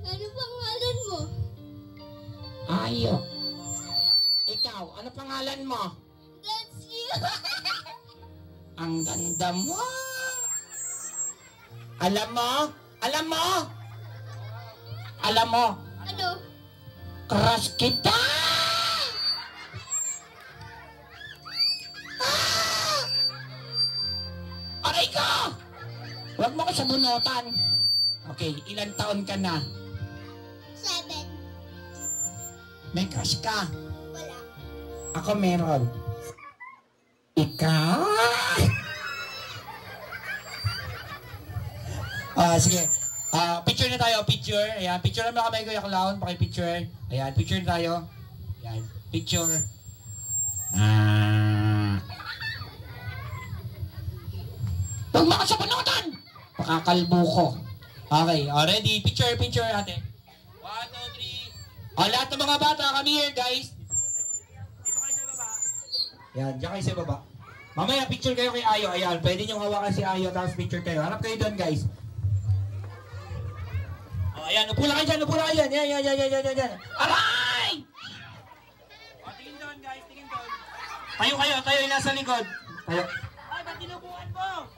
Ano pangalan mo? Ayo. Ikaw, ano pangalan mo? That's you. Ang ganda mo. Alam mo? Alam mo? Alam mo? Ano? Crush kita! Aray ka! Huwag mo ko sabunutan. Okay, ilan taon ka na? 7. May crush ka? Wala. Ako meron. Ikaw? Sige. Picture na tayo, picture. Ayan, picture na kami Kuya Clown. Paki-picture. Ayan, picture na tayo. Ayan, picture. Huwag mo ka sa panutan! Pakakalbo ko. Okay, ready? Picture, picture ate. 1, 2, 3. Lahat ng mga bata, come here guys. Dito kayo sa baba. Ayan, dyan kayo sa baba. Mamaya, picture kayo kay Ayo. Ayan, pwede nyo hawakan si Ayo, tapos picture kayo. Harap kayo doon guys. Ayan, upo lang kayo dyan, upo lang kayo dyan. Yan. Aray! Tingin doon guys, tingin doon. Tayo yung nasa likod. Tayo. Ay, ba't tinubuan mo?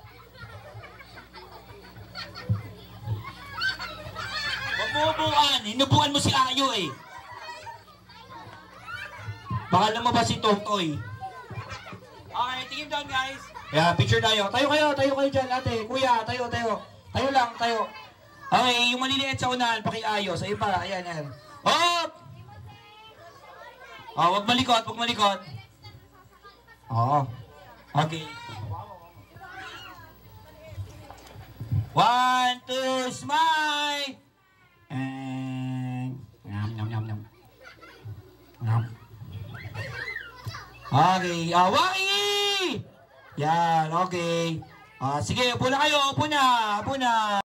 Huwag mo upuan, hinubuan mo si Ayo eh. Baka lumabas si Totoy. Okay, tingin doon guys. Ayan, picture tayo. Tayo kayo dyan ate. Kuya, tayo. Tayo lang. Okay, yung maliliit sa unahan, pakiayos. Ayun pa, ayan. Hop! Wag malikot. Oo. Okay. 1, 2, smile! And... Nyam. Okay, wangi! Yan, okay. Sige, upo na kayo, upo na.